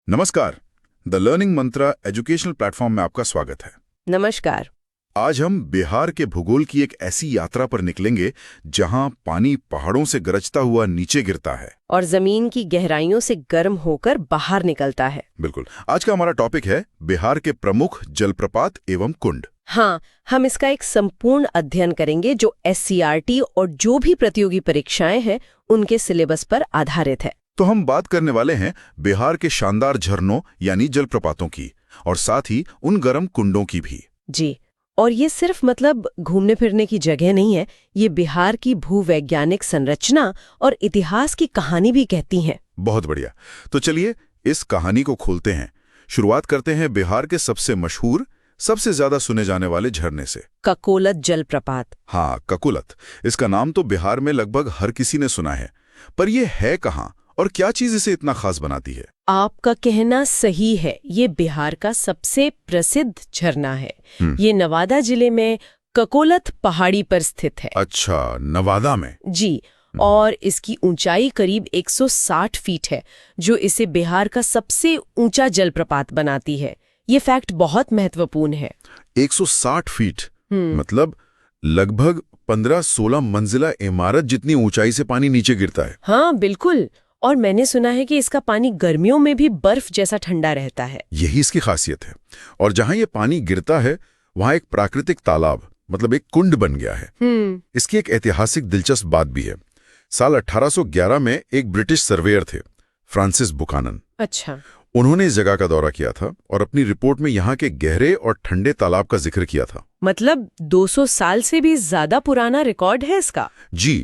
नमस्कार। The learning Mantra educational platform में आपका स्वागत है। नमस्कार। आज हम बिहार के भूगोल की एक ऐसी यात्रा पर निकलेंगे जहां पानी पहाड़ों से गरजता हुआ नीचे गिरता है और जमीन की गहराइयों से गर्म होकर बाहर निकलता है। बिल्कुल। आज का हमारा टॉपिक है बिहार के प्रमुख जलप्रपात एवं कुंड। हाँ, हम इसका एक संपूर्ण अध्ययन करेंगे जो SCRT और जो भी प्रतियोगी परीक्षाएं हैं उनके सिलेबस पर आधारित है। तो हम बात करने वाले हैं बिहार के शानदार झरनों यानी जलप्रपातों की, और साथ ही उन गर्म कुंडों की भी। जी, और ये सिर्फ घूमने फिरने की जगह नहीं है, ये बिहार की भूवैज्ञानिक संरचना और इतिहास की कहानी भी कहती हैं। बहुत बढ़िया। तो चलिए इस कहानी को खोलते हैं। शुरुआत करते हैं बिहार के सबसे मशहूर, सबसे ज्यादा सुने जाने वाले झरने से, ककोलत जलप्रपात। हाँ, ककोलत। इसका नाम तो बिहार में लगभग हर किसी ने सुना है, पर यह है कहाँ और क्या चीज इसे इतना खास बनाती है? आपका कहना सही है, ये बिहार का सबसे प्रसिद्ध झरना है। ये नवादा जिले में ककोलत पहाड़ी पर स्थित है। अच्छा, नवादा में? जी, और इसकी ऊंचाई करीब 160 फीट है, जो इसे बिहार का सबसे ऊंचा जलप्रपात बनाती है। ये फैक्ट बहुत महत्वपूर्ण है। 160 फीट मतलब लगभग 15-16 मंजिला इमारत जितनी ऊंचाई से पानी नीचे गिरता है। हाँ बिल्कुल, और मैंने सुना है कि इसका पानी गर्मियों में भी बर्फ जैसा ठंडा रहता है। यही इसकी खासियत है। और जहां ये पानी गिरता है वहां एक प्राकृतिक तालाब मतलब एक कुंड बन गया है। इसकी एक ऐतिहासिक दिलचस्प बात भी है। साल 1811 में एक ब्रिटिश सर्वेयर थे, फ्रांसिस बुकानन। अच्छा। उन्होंने इस जगह का दौरा किया था और अपनी रिपोर्ट में यहाँ के गहरे और ठंडे तालाब का जिक्र किया था। मतलब 200 साल से भी ज्यादा पुराना रिकॉर्ड है इसका। जी,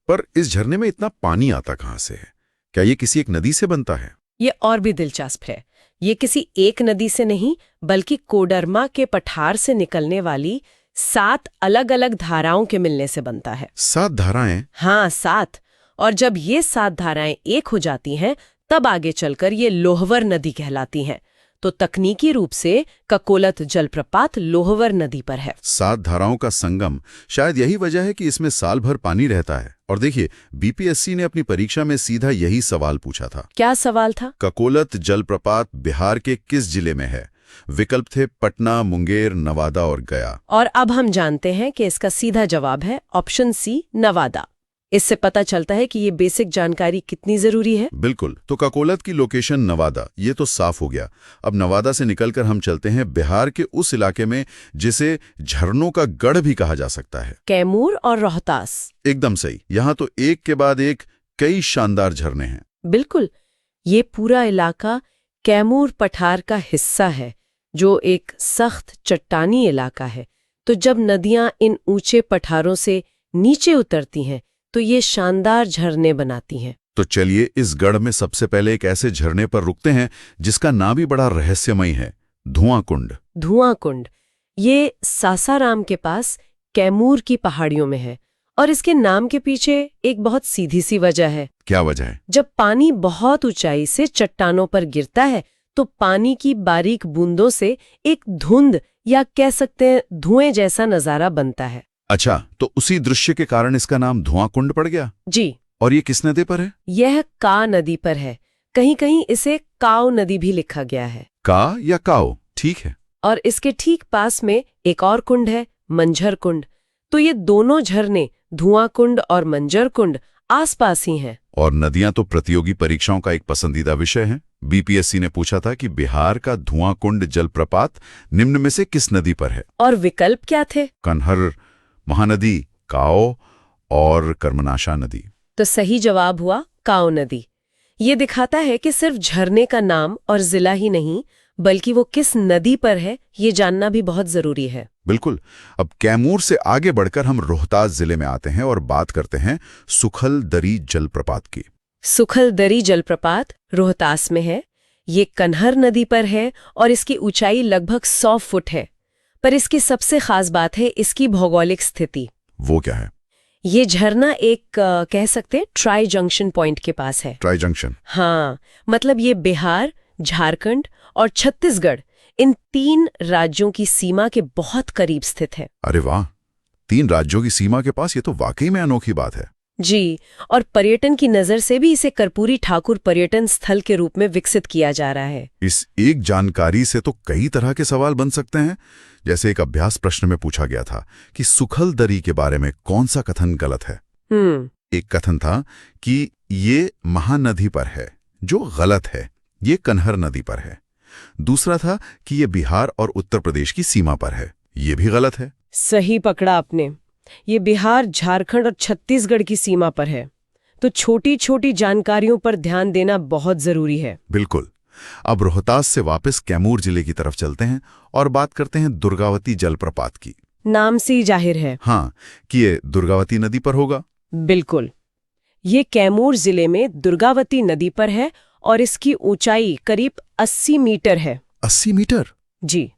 पर इस झरने में इतना पानी आता कहाँ से है? क्या ये किसी एक नदी से बनता है? ये और भी दिलचस्प है। ये किसी एक नदी से नहीं, बल्कि कोडरमा के पठार से निकलने वाली 7 अलग-अलग धाराओं के मिलने से बनता है। 7 धाराएं? हाँ, 7। और जब ये 7 धाराएं एक हो जाती हैं, तब आगे चलकर ये लोहवर नदी कहलाती हैं। तो तकनीकी रूप से ककोलत जलप्रपात लोहवर नदी पर है। 7 धाराओं का संगम, शायद यही वजह है कि इसमें साल भर पानी रहता है। और देखिए, BPSC ने अपनी परीक्षा में सीधा यही सवाल पूछा था। क्या सवाल था? ककोलत जलप्रपात बिहार के किस जिले में है? विकल्प थे पटना, मुंगेर, नवादा और गया। और अब हम जानते हैं कि इसका सीधा जवाब है ऑप्शन सी, नवादा। इससे पता चलता है कि ये बेसिक जानकारी कितनी जरूरी है। बिल्कुल। तो ककोलत की लोकेशन नवादा, ये तो साफ हो गया। अब नवादा से निकलकर हम चलते हैं बिहार के उस इलाके में जिसे झरनों का गढ़ भी कहा जा सकता है। कैमूर और रोहतास। एकदम सही। यहाँ तो एक के बाद एक कई शानदार झरने हैं। बिल्कुल, ये पूरा इलाका कैमूर पठार का हिस्सा है, जो एक सख्त चट्टानी इलाका है। तो जब नदियां इन ऊंचे पठारों से नीचे उतरती हैं तो ये शानदार झरने बनाती हैं। तो चलिए इस गढ़ में सबसे पहले एक ऐसे झरने पर रुकते हैं जिसका नाम भी बड़ा रहस्यमयी है, धुआं कुंड। धुआं कुंड ये सासाराम के पास कैमूर की पहाड़ियों में है, और इसके नाम के पीछे एक बहुत सीधी सी वजह है। क्या वजह है? जब पानी बहुत ऊंचाई से चट्टानों पर गिरता है तो पानी की बारीक बूंदों से एक धुंध या कह सकते हैं धुएं जैसा नजारा बनता है। अच्छा, तो उसी दृश्य के कारण इसका नाम धुआं कुंड पड़ गया? जी। और ये किस नदी पर है? यह का नदी पर है। कहीं कहीं इसे काव नदी भी लिखा गया है। का या काओ, ठीक है। और इसके ठीक पास में एक और कुंड है, मंझर कुंड। तो ये दोनों झरने, धुआं कुंड और मंझर कुंड, आसपास ही हैं। और नदियां तो प्रतियोगी परीक्षाओं का एक पसंदीदा विषय है। BPSC ने पूछा था कि बिहार का धुआं कुंड जलप्रपात निम्न में से किस नदी पर है? और विकल्प क्या थे? कन्हर, महानदी, काओ और कर्मनाशा नदी। तो सही जवाब हुआ काओ नदी। ये दिखाता है कि सिर्फ झरने का नाम और जिला ही नहीं, बल्कि वो किस नदी पर है ये जानना भी बहुत जरूरी है। बिल्कुल। अब कैमूर से आगे बढ़कर हम रोहतास जिले में आते हैं और बात करते हैं सुखल दरी जलप्रपात की। सुखल दरी जलप्रपात रोहतास में है। ये कन्हर नदी पर है और इसकी ऊंचाई लगभग 100 फुट है। पर इसकी सबसे खास बात है इसकी भौगोलिक स्थिति। वो क्या है? ये झरना एक कह सकते हैं ट्राई जंक्शन पॉइंट के पास है। Tri junction? हाँ, मतलब ये बिहार, झारखंड और छत्तीसगढ़, इन 3 राज्यों की सीमा के बहुत करीब स्थित है। अरे वाह, 3 राज्यों की सीमा के पास, ये तो वाकई में अनोखी बात है। जी, और पर्यटन की नज़र से भी इसे कर्पूरी ठाकुर पर्यटन स्थल के रूप में विकसित किया जा रहा है। इस एक जानकारी से तो कई तरह के सवाल बन सकते हैं। जैसे एक अभ्यास प्रश्न में पूछा गया था कि सुखल दरी के बारे में कौन सा कथन गलत है। एक कथन था कि ये महानदी पर है, जो गलत है, ये कन्हर नदी पर है। दूसरा था कि ये बिहार और उत्तर प्रदेश की सीमा पर है, ये भी गलत है। सही पकड़ा आपने। ये बिहार, झारखंड और छत्तीसगढ़ की सीमा पर है। तो छोटी छोटी जानकारियों पर ध्यान देना बहुत जरूरी है। बिल्कुल। अब रोहतास से वापस कैमूर जिले की तरफ चलते हैं और बात करते हैं दुर्गावती जलप्रपात की। नाम से ही जाहिर है। हाँ, कि ये दुर्गावती नदी पर होगा। बिल्कुल। ये कैमूर जिले में दुर्गावती नदी पर है और इसकी ऊंचाई करीब 80 मीटर है। 80 मीटर? जी।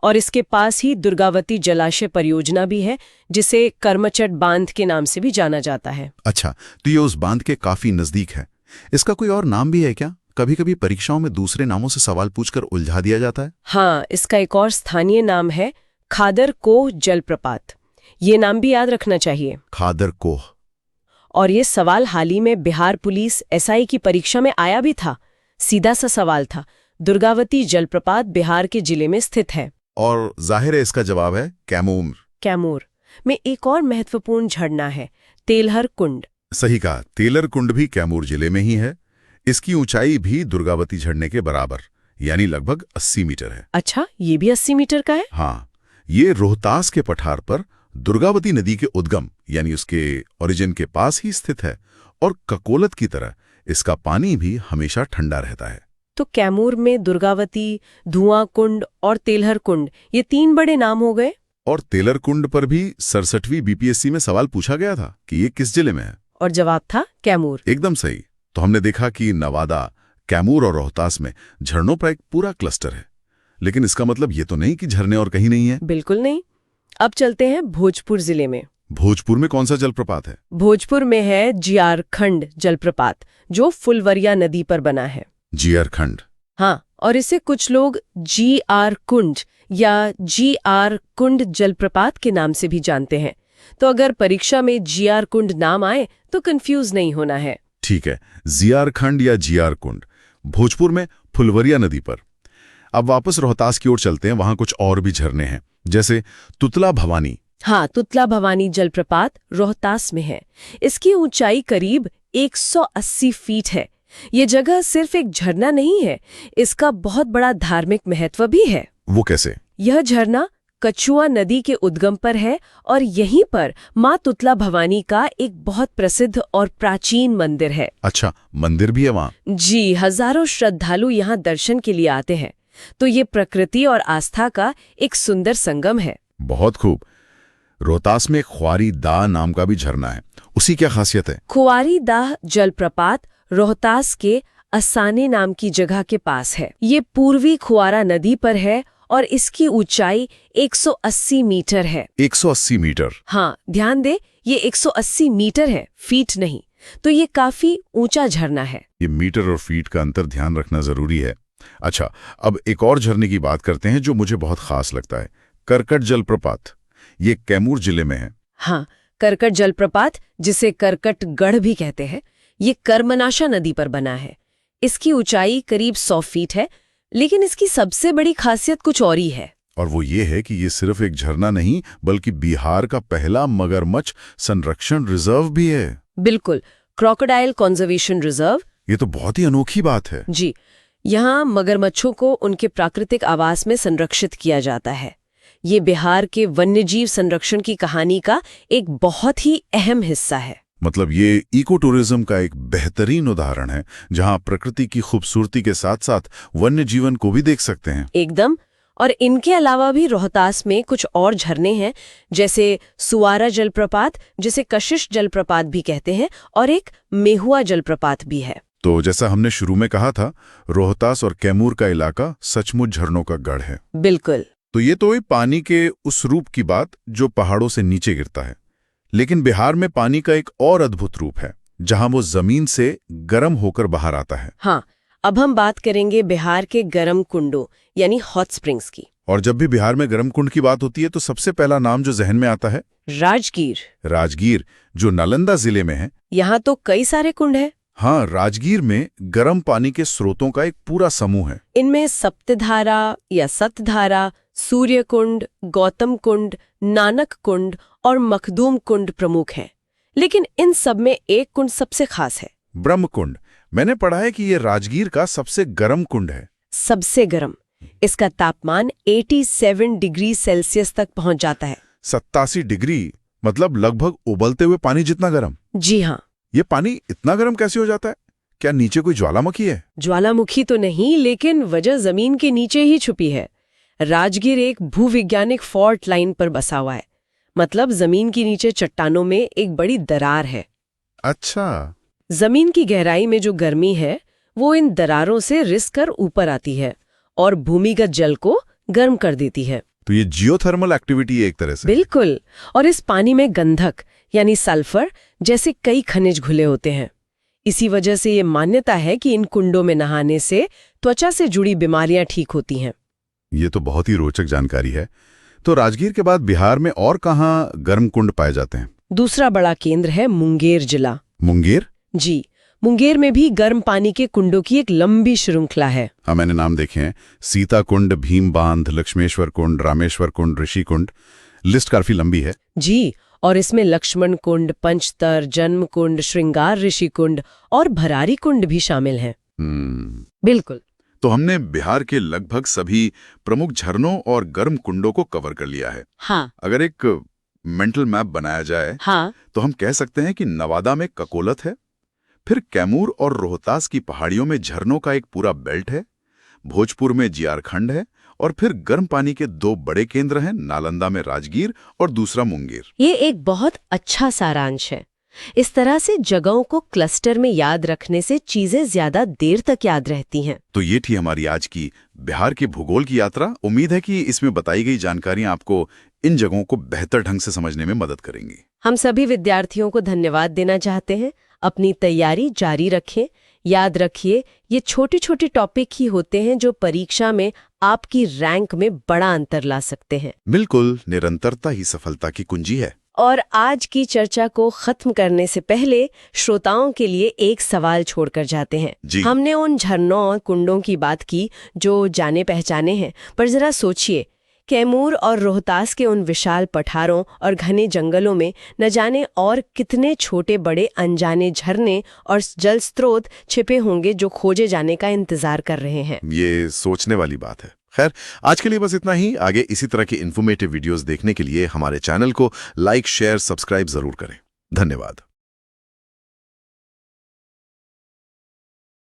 और इसके पास ही दुर्गावती जलाशय परियोजना भी है, जिसे करमचट बांध के नाम से भी जाना जाता है। अच्छा, तो ये उस बांध के काफी नजदीक है। इसका कोई और नाम भी है क्या? कभी कभी परीक्षाओं में दूसरे नामों से सवाल पूछकर उलझा दिया जाता है। हाँ, इसका एक और स्थानीय नाम है खादर कोह जलप्रपात। ये नाम भी याद रखना चाहिए। खादर कोह। और ये सवाल हाल ही में बिहार पुलिस SI की परीक्षा में आया भी था। सीधा सा सवाल था, दुर्गावती जलप्रपात बिहार के जिले में स्थित है। और जाहिर है इसका जवाब है कैमूर। कैमूर में एक और महत्वपूर्ण झरना है, तेलहर कुंड। सही कहा, तेलर कुंड भी कैमूर जिले में ही है। इसकी ऊंचाई भी दुर्गावती झरने के बराबर, यानी लगभग 80 मीटर है। अच्छा, ये भी 80 मीटर का है? हाँ, ये रोहतास के पठार पर दुर्गावती नदी के उद्गम यानी उसके ओरिजिन के पास ही स्थित है। और ककोलत की तरह इसका पानी भी हमेशा ठंडा रहता है। तो कैमूर में दुर्गावती, धुआं कुंड और तेलहर कुंड, ये 3 बड़े नाम हो गए। और तेलर कुंड पर भी 67वीं BPSC में सवाल पूछा गया था कि ये किस जिले में है, और जवाब था कैमूर। एकदम सही। तो हमने देखा कि नवादा, कैमूर और रोहतास में झरनों का एक पूरा क्लस्टर है। लेकिन इसका मतलब ये तो नहीं कि झरने और कहीं नहीं है। बिल्कुल नहीं। अब चलते हैं भोजपुर जिले में। भोजपुर में कौन सा जलप्रपात है? भोजपुर में है जियारखंड जलप्रपात, जो फुलवरिया नदी पर बना है। जियारखंड? हाँ, और इसे कुछ लोग GR कुंड या GR कुंड जलप्रपात के नाम से भी जानते हैं। तो अगर परीक्षा में GR कुंड नाम आए तो कंफ्यूज नहीं होना है। ठीक है, जियारखंड या GR कुंड, भोजपुर में फुलवरिया नदी पर। अब वापस रोहतास की ओर चलते हैं। वहां कुछ और भी झरने हैं, जैसे तुतला भवानी। हाँ, तुतला भवानी जलप्रपात रोहतास में है। इसकी ऊंचाई करीब 180 फीट है। ये जगह सिर्फ एक झरना नहीं है, इसका बहुत बड़ा धार्मिक महत्व भी है। वो कैसे? यह झरना कछुआ नदी के उद्गम पर है और यहीं पर माँ तुतला भवानी का एक बहुत प्रसिद्ध और प्राचीन मंदिर है। अच्छा, मंदिर भी है वहाँ? जी, हजारों श्रद्धालु यहाँ दर्शन के लिए आते हैं। तो ये प्रकृति और आस्था का एक सुंदर संगम है। बहुत खूब। रोहतास में ख्वारी दाह नाम का भी झरना है, उसी क्या खासियत है? ख्वारी दाह जलप्रपात रोहतास के असाने नाम की जगह के पास है। ये पूर्वी खुआरा नदी पर है और इसकी ऊंचाई 180 मीटर है। 180 मीटर? हाँ, ध्यान दे, ये 180 मीटर है, फीट नहीं। तो ये काफी ऊंचा झरना है। ये मीटर और फीट का अंतर ध्यान रखना जरूरी है। अच्छा, अब एक और झरने की बात करते हैं जो मुझे बहुत खास लगता है, करकट जलप्रपात। ये कैमूर जिले में है। हाँ, करकट जलप्रपात, जिसे करकट गढ़ भी कहते हैं, ये कर्मनाशा नदी पर बना है। इसकी ऊंचाई करीब 100 फीट है, लेकिन इसकी सबसे बड़ी खासियत कुछ और ही है। और वो ये है कि ये सिर्फ एक झरना नहीं, बल्कि बिहार का पहला मगरमच्छ संरक्षण रिजर्व भी है। बिल्कुल, क्रोकोडाइल कंजर्वेशन रिजर्व। ये तो बहुत ही अनोखी बात है। जी, यहाँ मगरमच्छों को उनके प्राकृतिक आवास में संरक्षित किया जाता है। ये बिहार के वन्यजीव संरक्षण की कहानी का एक बहुत ही अहम हिस्सा है। मतलब ये इको टूरिज्म का एक बेहतरीन उदाहरण है, जहाँ प्रकृति की खूबसूरती के साथ साथ वन्य जीवन को भी देख सकते हैं। एकदम। और इनके अलावा भी रोहतास में कुछ और झरने हैं, जैसे सुवारा जलप्रपात, जिसे कशिश जलप्रपात भी कहते हैं, और एक मेहुआ जलप्रपात भी है। तो जैसा हमने शुरू में कहा था, रोहतास और कैमूर का इलाका सचमुच झरनों का गढ़ है। बिल्कुल। तो ये तो हुई पानी के उस रूप की बात जो पहाड़ों से नीचे गिरता है। लेकिन बिहार में पानी का एक और अद्भुत रूप है, जहां वो जमीन से गर्म होकर बाहर आता है। हाँ, अब हम बात करेंगे बिहार के गर्म कुंडों यानी हॉट स्प्रिंग्स की। और जब भी बिहार में गर्म कुंड की बात होती है तो सबसे पहला नाम जो जहन में आता है, राजगीर। राजगीर, जो नालंदा जिले में है। यहाँ तो कई सारे कुंड हैं। हाँ, राजगीर में गर्म पानी के स्रोतों का एक पूरा समूह है। इनमें सप्तधारा या सतधारा, सूर्य कुंड, गौतम कुंड, नानक कुंड और मखदूम कुंड प्रमुख हैं। लेकिन इन सब में एक कुंड सबसे खास है, ब्रह्म कुंड। मैंने पढ़ा है कि ये राजगीर का सबसे गर्म कुंड है। सबसे गर्म। इसका तापमान 87 डिग्री सेल्सियस तक पहुंच जाता है। 87 डिग्री, मतलब लगभग उबलते हुए पानी जितना गर्म। जी हाँ। ये पानी इतना गर्म कैसे हो जाता है? क्या नीचे कोई ज्वालामुखी है? ज्वालामुखी तो नहीं, लेकिन वजह जमीन के नीचे ही छुपी है। राजगीर एक भूविज्ञानिक फॉल्ट लाइन पर बसा हुआ है, मतलब जमीन के नीचे चट्टानों में एक बड़ी दरार है। अच्छा। जमीन की गहराई में जो गर्मी है वो इन दरारों से रिस कर ऊपर आती है और भूमिगत जल को गर्म कर देती है। तो ये जियोथर्मल एक्टिविटी है एक तरह से। बिल्कुल। और इस पानी में गंधक यानी सल्फर जैसे कई खनिज घुले होते हैं। इसी वजह से ये मान्यता है कि इन कुंडों में नहाने से त्वचा से जुड़ी बीमारियां ठीक होती हैं। ये तो बहुत ही रोचक जानकारी है। तो राजगीर के बाद बिहार में और कहाँ गर्म कुंड पाए जाते हैं? दूसरा बड़ा केंद्र है मुंगेर जिला। मुंगेर? जी, मुंगेर में भी गर्म पानी के कुंडों की एक लंबी श्रृंखला है। हाँ, मैंने नाम देखे हैं। सीता कुंड, भीम बांध, लक्ष्मेश्वर कुंड, रामेश्वर कुंड, ऋषि कुंड। लिस्ट काफी लंबी है। जी, और इसमें लक्ष्मण कुंड, पंचतर, जन्म कुंड, श्रृंगार ऋषि कुंड और भरारी कुंड भी शामिल हैं। बिल्कुल। तो हमने बिहार के लगभग सभी प्रमुख झरनों और गर्म कुंडों को कवर कर लिया है। हाँ। अगर एक मेंटल मैप बनाया जाए, हाँ, तो हम कह सकते हैं कि नवादा में ककोलत है, फिर कैमूर और रोहतास की पहाड़ियों में झरनों का एक पूरा बेल्ट है, भोजपुर में जियारखंड है, और फिर गर्म पानी के दो बड़े केंद्र हैं, नालंदा में राजगीर और दूसरा मुंगेर। ये एक बहुत अच्छा सारांश है। इस तरह से जगहों को क्लस्टर में याद रखने से चीजें ज्यादा देर तक याद रहती हैं। तो ये थी हमारी आज की बिहार के भूगोल की यात्रा। उम्मीद है कि इसमें बताई गई जानकारियां आपको इन जगहों को बेहतर ढंग से समझने में मदद करेंगी। हम सभी विद्यार्थियों को धन्यवाद देना चाहते हैं। अपनी तैयारी जारी रखें। याद रखिए, ये छोटे छोटे टॉपिक ही होते हैं जो परीक्षा में आपकी रैंक में बड़ा अंतर ला सकते हैं। बिल्कुल, निरंतरता ही सफलता की कुंजी है। और आज की चर्चा को खत्म करने से पहले श्रोताओं के लिए एक सवाल छोड़कर जाते हैं। हमने उन झरनों और कुंडों की बात की जो जाने पहचाने हैं, पर जरा सोचिए, कैमूर और रोहतास के उन विशाल पठारों और घने जंगलों में न जाने और कितने छोटे बड़े अनजाने झरने और जल स्रोत छिपे होंगे जो खोजे जाने का इंतजार कर रहे हैं। ये सोचने वाली बात है। खैर, आज के लिए बस इतना ही। आगे इसी तरह के इन्फॉर्मेटिव वीडियोस देखने के लिए हमारे चैनल को लाइक, शेयर, सब्सक्राइब जरूर करें। धन्यवाद।